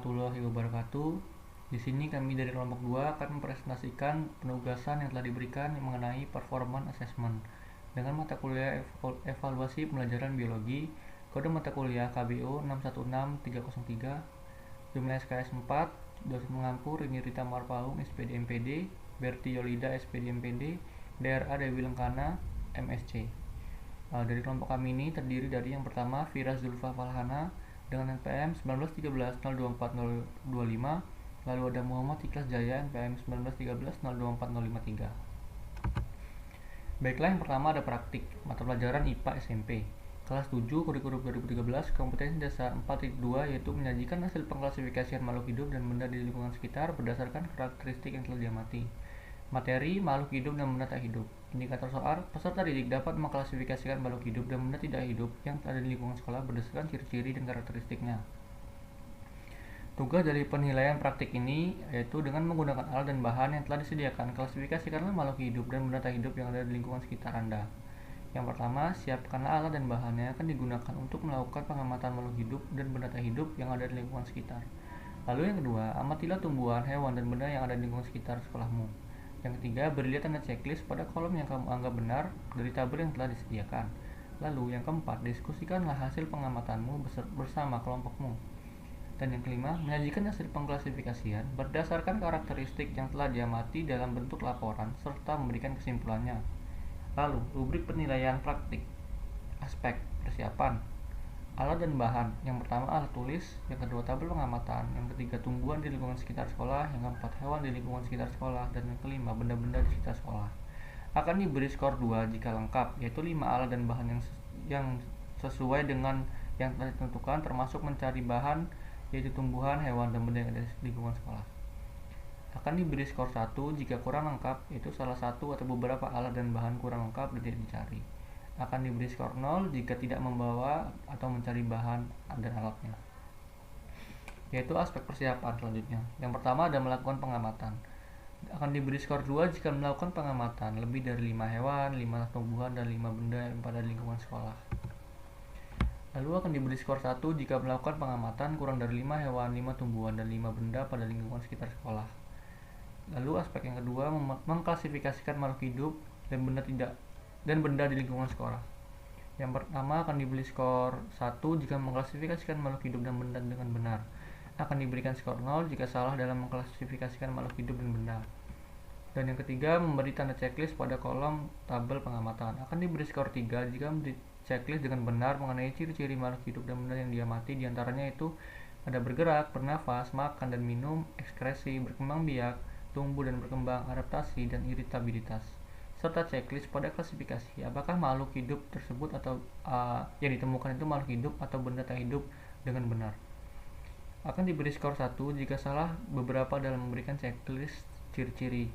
warahmatullahi wabarakatuh. Di sini kami dari kelompok 2 akan mempresentasikan penugasan yang telah diberikan mengenai performance assessment dengan mata kuliah evaluasi pembelajaran biologi, kode mata kuliah KBO 616303, jumlah SKS 4, dosen mengampu Rini Rita Marpaung SPD MPD, Berti Yolida SPD MPD, DRA Dewi Lengkana MSc. Dari kelompok kami ini terdiri dari yang pertama Fira Zulfa Falhana dengan NPM 1913024025, lalu ada Muhammad Ikhlas Jaya NPM 1913024053. Baiklah, yang pertama ada praktik mata pelajaran IPA SMP kelas 7 kurikulum 2013, kompetensi dasar 4.2, yaitu menyajikan hasil pengklasifikasian makhluk hidup dan benda di lingkungan sekitar berdasarkan karakteristik yang telah diamati. Materi makhluk hidup dan benda tak hidup. Indikator soal, peserta didik dapat mengklasifikasikan makhluk hidup dan benda tidak hidup yang ada di lingkungan sekolah berdasarkan ciri-ciri dan karakteristiknya. Tugas dari penilaian praktik ini yaitu dengan menggunakan alat dan bahan yang telah disediakan, klasifikasikanlah makhluk hidup dan benda tak hidup yang ada di lingkungan sekitar Anda. Yang pertama, siapkanlah alat dan bahannya akan digunakan untuk melakukan pengamatan makhluk hidup dan benda tak hidup yang ada di lingkungan sekitar. Lalu yang kedua, amatilah tumbuhan, hewan, dan benda yang ada di lingkungan sekitar sekolahmu. Yang ketiga, berilah tanda checklist pada kolom yang kamu anggap benar dari tabel yang telah disediakan. Lalu yang keempat, diskusikanlah hasil pengamatanmu bersama kelompokmu. Dan yang kelima, menyajikan hasil pengklasifikasian berdasarkan karakteristik yang telah diamati dalam bentuk laporan serta memberikan kesimpulannya. Lalu, rubrik penilaian praktik. Aspek persiapan, alat dan bahan. Yang pertama alat tulis, yang kedua tabel pengamatan, yang ketiga tumbuhan di lingkungan sekitar sekolah, yang keempat hewan di lingkungan sekitar sekolah, dan yang kelima benda-benda di sekitar sekolah. Akan diberi skor 2 jika lengkap, yaitu 5 alat dan bahan yang sesuai dengan yang telah ditentukan, termasuk mencari bahan yaitu tumbuhan, hewan, dan benda yang ada di lingkungan sekolah. Akan diberi skor 1 jika kurang lengkap, yaitu salah satu atau beberapa alat dan bahan kurang lengkap dan tidak dicari. Akan diberi skor 0 jika tidak membawa atau mencari bahan dan alatnya. Yaitu aspek persiapan selanjutnya. Yang pertama ada melakukan pengamatan. Akan diberi skor 2 jika melakukan pengamatan lebih dari 5 hewan, 5 tumbuhan, dan 5 benda yang pada lingkungan sekolah. Lalu akan diberi skor 1 jika melakukan pengamatan kurang dari 5 hewan, 5 tumbuhan, dan 5 benda pada lingkungan sekitar sekolah. Lalu aspek yang kedua, mengklasifikasikan makhluk hidup dan benda di lingkungan sekolah. Yang pertama akan diberi skor 1 jika mengklasifikasikan makhluk hidup dan benda dengan benar. Akan diberikan skor 0 jika salah dalam mengklasifikasikan makhluk hidup dan benda. Dan yang ketiga, memberi tanda checklist pada kolom tabel pengamatan. Akan diberi skor 3 jika memberi checklist dengan benar mengenai ciri-ciri makhluk hidup dan benda yang diamati, diantaranya itu ada bergerak, bernafas, makan dan minum, ekskresi, berkembang biak, tumbuh dan berkembang, adaptasi, dan iritabilitas, serta checklist pada klasifikasi apakah makhluk hidup tersebut atau yang ditemukan itu makhluk hidup atau benda tak hidup dengan benar. Akan diberi skor 1 jika salah beberapa dalam memberikan checklist ciri-ciri,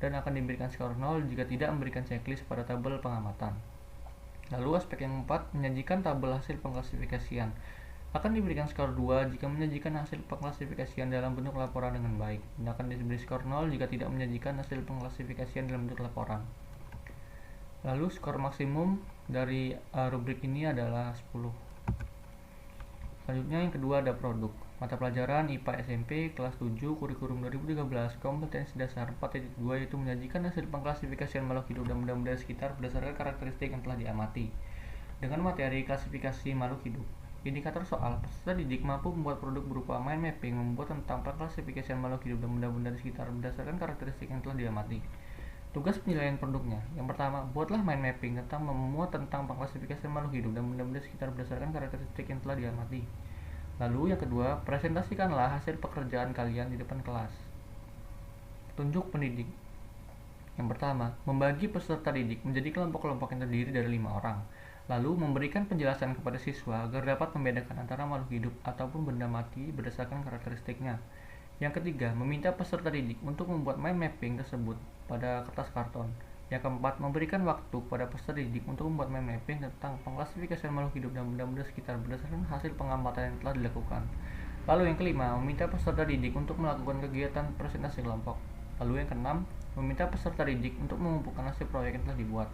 dan akan diberikan skor 0 jika tidak memberikan checklist pada tabel pengamatan. Lalu aspek yang keempat, menyajikan tabel hasil pengklasifikasian. Akan diberikan skor 2 jika menyajikan hasil pengklasifikasian dalam bentuk laporan dengan baik, dan akan diberi skor 0 jika tidak menyajikan hasil pengklasifikasian dalam bentuk laporan. Lalu skor maksimum dari rubrik ini adalah 10. Selanjutnya yang kedua ada produk. Mata pelajaran IPA SMP kelas 7 kurikulum 2013, kompetensi dasar 4.2, yaitu menyajikan hasil pengklasifikasian makhluk hidup dan benda-benda sekitar berdasarkan karakteristik yang telah diamati. Dengan materi klasifikasi makhluk hidup. Indikator soal, peserta didik mampu membuat produk berupa mind mapping, membuat tentang pengklasifikasian makhluk hidup dan benda-benda di sekitar berdasarkan karakteristik yang telah diamati. Tugas penilaian produknya. Yang pertama, buatlah mind mapping tentang memuat tentang pengklasifikasian makhluk hidup dan benda-benda di sekitar berdasarkan karakteristik yang telah diamati. Lalu yang kedua, presentasikanlah hasil pekerjaan kalian di depan kelas. Petunjuk pendidik. Yang pertama, membagi peserta didik menjadi kelompok-kelompok yang terdiri dari 5 orang. Lalu memberikan penjelasan kepada siswa agar dapat membedakan antara makhluk hidup ataupun benda mati berdasarkan karakteristiknya. Yang ketiga, meminta peserta didik untuk membuat mind mapping tersebut pada kertas karton. Yang keempat, memberikan waktu kepada peserta didik untuk membuat mind mapping tentang pengklasifikasian makhluk hidup dan benda-benda sekitar berdasarkan hasil pengamatan yang telah dilakukan. Lalu yang kelima, meminta peserta didik untuk melakukan kegiatan presentasi kelompok. Lalu yang keenam, meminta peserta didik untuk mengumpulkan hasil proyek yang telah dibuat.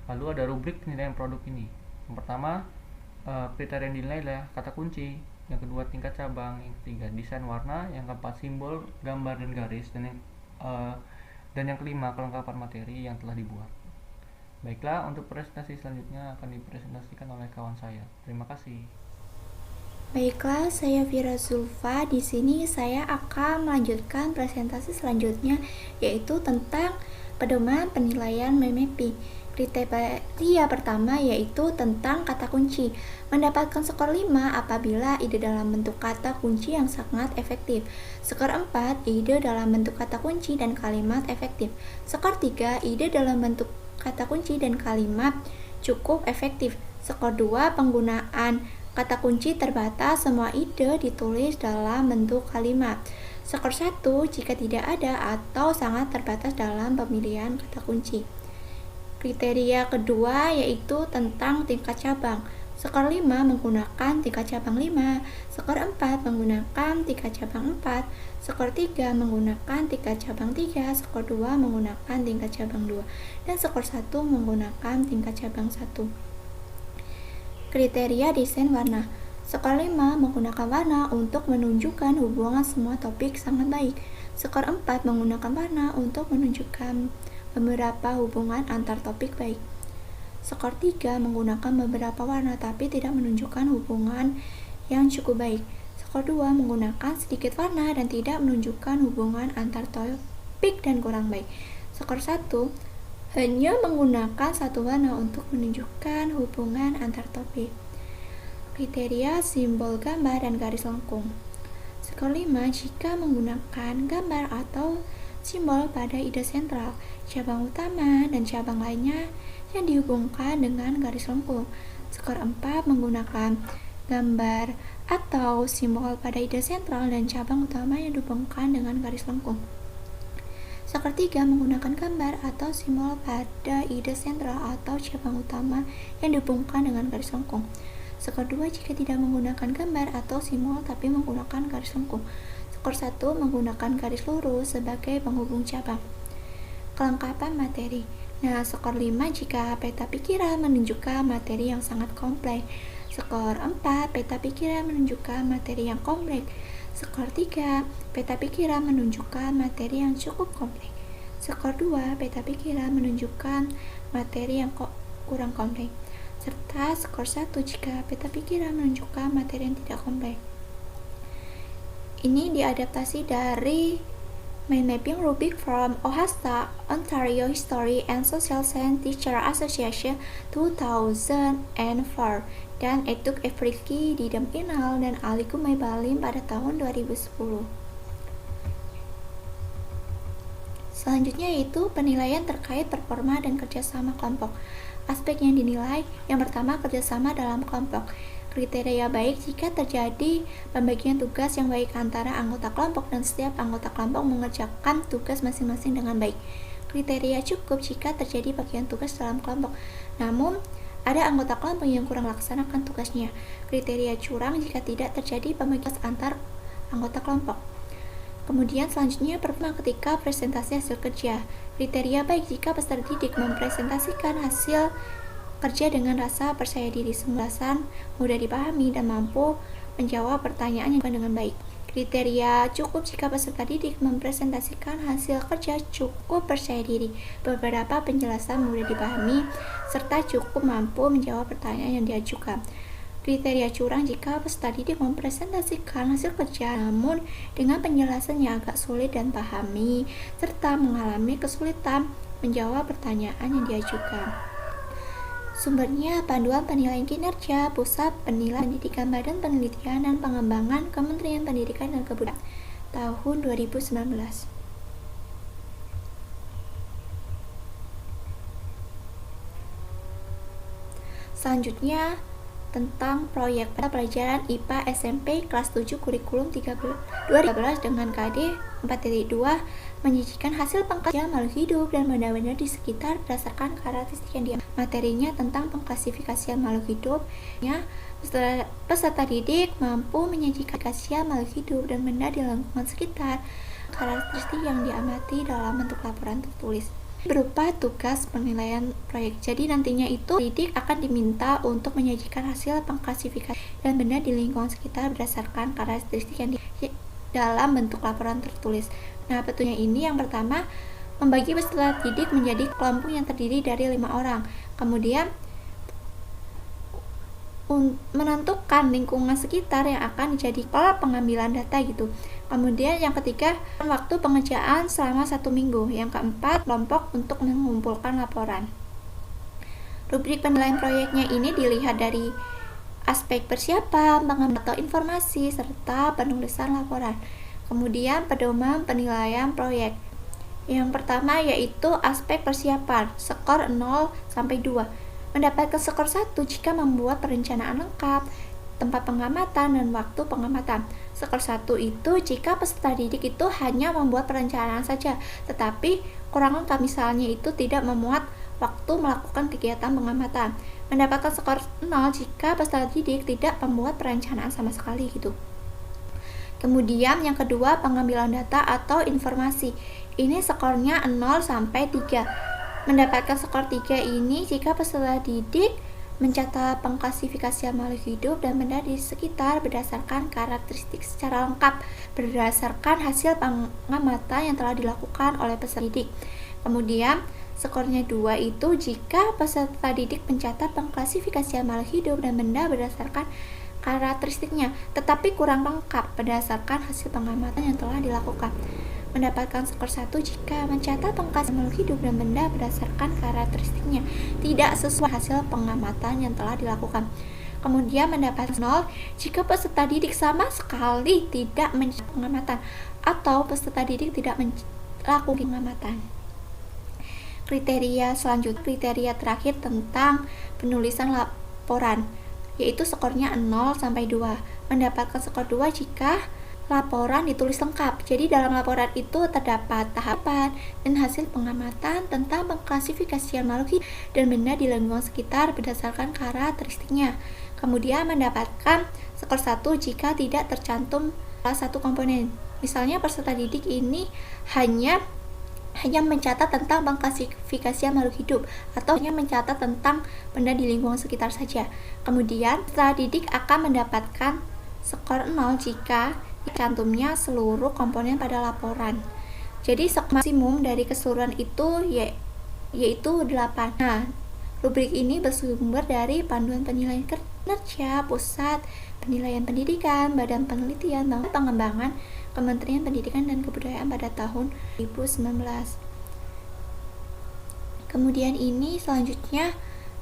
Lalu ada rubrik penilaian produk ini. Yang pertama, kriteria yang dinilai adalah kata kunci, yang kedua tingkat cabang, yang ketiga desain warna, yang keempat simbol, gambar dan garis, dan yang kelima kelengkapan materi yang telah dibuat. Baiklah, untuk presentasi selanjutnya akan dipresentasikan oleh kawan saya. Terima kasih. Baiklah, saya Vira Zulfa. Di sini saya akan melanjutkan presentasi selanjutnya, yaitu tentang pedoman penilaian mind mapping. Kriteria pertama yaitu tentang kata kunci. Mendapatkan skor 5 apabila ide dalam bentuk kata kunci yang sangat efektif. Skor 4, ide dalam bentuk kata kunci dan kalimat efektif. Skor 3, ide dalam bentuk kata kunci dan kalimat cukup efektif. Skor 2, penggunaan kata kunci terbatas, semua ide ditulis dalam bentuk kalimat. Skor 1, jika tidak ada atau sangat terbatas dalam pemilihan kata kunci. Kriteria kedua yaitu tentang tingkat cabang. Skor 5 menggunakan tingkat cabang 5, skor 4 menggunakan tingkat cabang 4, skor 3 menggunakan tingkat cabang 3, skor 2 menggunakan tingkat cabang 2, dan skor 1 menggunakan tingkat cabang 1. Kriteria desain warna. Skor 5 menggunakan warna untuk menunjukkan hubungan semua topik sangat baik. Skor 4 menggunakan warna untuk menunjukkan beberapa hubungan antar topik baik. Skor 3 menggunakan beberapa warna tapi tidak menunjukkan hubungan yang cukup baik. Skor 2 menggunakan sedikit warna dan tidak menunjukkan hubungan antar topik dan kurang baik. Skor 1 hanya menggunakan satu warna untuk menunjukkan hubungan antar topik. Kriteria simbol gambar dan garis lengkung. Skor 5 jika menggunakan gambar atau simbol pada ide sentral, cabang utama, dan cabang lainnya yang dihubungkan dengan garis lengkung. Skor 4 menggunakan gambar atau simbol pada ide sentral dan cabang utama yang dihubungkan dengan garis lengkung. Skor 3 menggunakan gambar atau simbol pada ide sentral atau cabang utama yang dihubungkan dengan garis lengkung. Skor 2 jika tidak menggunakan gambar atau simbol tapi menggunakan garis lengkung. Skor 1 menggunakan garis lurus sebagai penghubung cabang. Kelengkapan materi. Nah, skor 5 jika peta pikiran menunjukkan materi yang sangat kompleks. Skor 4, peta pikiran menunjukkan materi yang kompleks. Skor 3, peta pikiran menunjukkan materi yang cukup kompleks. Skor 2, peta pikiran menunjukkan materi yang kurang kompleks. Serta skor 1 jika peta pikiran menunjukkan materi yang tidak kompleks. Ini diadaptasi dari Mind Mapping Rubric from OHSTA, Ontario History and Social Science Teacher Association 2004, dan Etuk Efriki, Didam Inal, dan Ali Gumay Balim pada tahun 2010. Selanjutnya yaitu penilaian terkait performa dan kerjasama kelompok. Aspek yang dinilai, yang pertama kerjasama dalam kelompok. Kriteria baik jika terjadi pembagian tugas yang baik antara anggota kelompok dan setiap anggota kelompok mengerjakan tugas masing-masing dengan baik. Kriteria cukup jika terjadi bagian tugas dalam kelompok, namun ada anggota kelompok yang kurang melaksanakan tugasnya. Kriteria curang jika tidak terjadi pembagian antar anggota kelompok. Kemudian selanjutnya performa ketika presentasi hasil kerja. Kriteria baik jika peserta didik mempresentasikan hasil kerja dengan rasa percaya diri, semulasan, mudah dipahami, dan mampu menjawab pertanyaan yang dengan baik. Kriteria cukup jika peserta didik mempresentasikan hasil kerja cukup percaya diri, beberapa penjelasan mudah dipahami, serta cukup mampu menjawab pertanyaan yang diajukan. Kriteria curang jika peserta didik mempresentasikan hasil kerja namun dengan penjelasan yang agak sulit dan pahami, serta mengalami kesulitan menjawab pertanyaan yang diajukan. Sumbernya Panduan Penilaian Kinerja Pusat Penilaian Pendidikan Badan Penelitian dan Pengembangan Kementerian Pendidikan dan Kebudayaan tahun 2019. Selanjutnya tentang proyek pelajaran IPA SMP kelas 7 kurikulum 2013 dengan KD 4.2 menyajikan hasil pengkajian makhluk hidup dan benda-benda di sekitar berdasarkan karakteristik yang diambil. Materinya tentang pengklasifikasian makhluk hidup. Peserta didik mampu menyajikan klasifikasi makhluk hidup dan benda di lingkungan sekitar, karakteristik yang diamati dalam bentuk laporan tertulis. berupa tugas penilaian proyek. Jadi nantinya itu pendidik akan diminta untuk menyajikan hasil pengklasifikasi dan benda di lingkungan sekitar berdasarkan karakteristik yang dalam bentuk laporan tertulis. Nah, petunjuknya ini yang pertama, membagi peserta didik menjadi kelompok yang terdiri dari 5 orang. Kemudian menentukan lingkungan sekitar yang akan menjadi pola pengambilan data gitu. Kemudian yang ketiga, waktu pengerjaan selama 1 minggu. Yang keempat, kelompok untuk mengumpulkan laporan. Rubrik penilaian proyeknya ini dilihat dari aspek persiapan, pengambilan atau informasi, serta penulisan laporan. Kemudian pedoman penilaian proyek. Yang pertama yaitu aspek persiapan, skor 0 sampai 2. Mendapatkan skor 1 jika membuat perencanaan lengkap, tempat pengamatan, dan waktu pengamatan. Skor 1 itu jika peserta didik itu hanya membuat perencanaan saja, tetapi kurang lengkap, misalnya itu tidak memuat waktu melakukan kegiatan pengamatan. Mendapatkan skor 0 jika peserta didik tidak membuat perencanaan sama sekali gitu. Kemudian yang kedua, pengambilan data atau informasi. Ini skornya 0 sampai 3. Mendapatkan skor 3 ini jika peserta didik mencatat pengklasifikasian makhluk hidup dan benda di sekitar berdasarkan karakteristik secara lengkap berdasarkan hasil pengamatan yang telah dilakukan oleh peserta didik. Kemudian skornya 2 itu jika peserta didik mencatat pengklasifikasian makhluk hidup dan benda berdasarkan karakteristiknya, tetapi kurang lengkap berdasarkan hasil pengamatan yang telah dilakukan. Mendapatkan skor 1 jika mencatat pengklasifikasian makhluk hidup dan benda berdasarkan karakteristiknya tidak sesuai hasil pengamatan yang telah dilakukan. Kemudian mendapat 0 jika peserta didik sama sekali tidak mencatat pengamatan atau peserta didik tidak melakukan pengamatan. Kriteria selanjutnya, kriteria terakhir tentang penulisan laporan, yaitu skornya 0 sampai 2. Mendapatkan skor 2 jika laporan ditulis lengkap. Jadi dalam laporan itu terdapat tahapan dan hasil pengamatan tentang pengklasifikasian makhluk hidup dan benda di lingkungan sekitar berdasarkan karakteristiknya. Kemudian mendapatkan skor 1 jika tidak tercantum salah satu komponen. Misalnya peserta didik ini hanya mencatat tentang pengklasifikasian makhluk hidup atau hanya mencatat tentang benda di lingkungan sekitar saja. Kemudian peserta didik akan mendapatkan skor 0 jika dicantumnya seluruh komponen pada laporan. Jadi skor maksimum dari keseluruhan itu yaitu 8. Nah, rubrik ini bersumber dari Panduan Penilaian Kinerja Pusat Penilaian Pendidikan, Badan Penelitian dan Pengembangan Kementerian Pendidikan dan Kebudayaan pada tahun 2019. Kemudian ini selanjutnya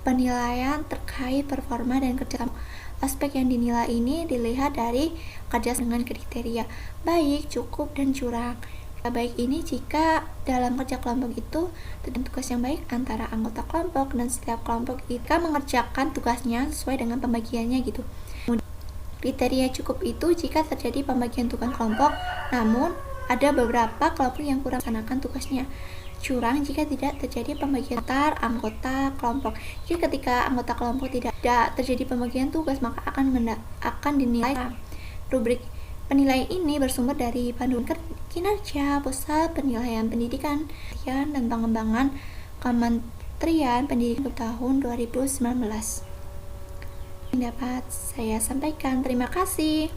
penilaian terkait performa dan kerja kelompok. Aspek yang dinilai ini dilihat dari kerja dengan kriteria baik, cukup, dan curang. Baik ini jika dalam kerja kelompok itu terjadi tugas yang baik antara anggota kelompok dan setiap kelompok itu mengerjakan tugasnya sesuai dengan pembagiannya gitu. Kriteria cukup itu jika terjadi pembagian tugas kelompok, namun ada beberapa kelompok yang kurang melaksanakan tugasnya. Curang jika tidak terjadi pembagian antar anggota kelompok. Jadi ketika anggota kelompok tidak terjadi pembagian tugas, maka akan dinilai. Rubrik penilaian ini bersumber dari Panduan Kinerja Pusat Penilaian Pendidikan dan Pengembangan Kementerian Pendidikan tahun 2019. Dapat saya sampaikan. Terima kasih.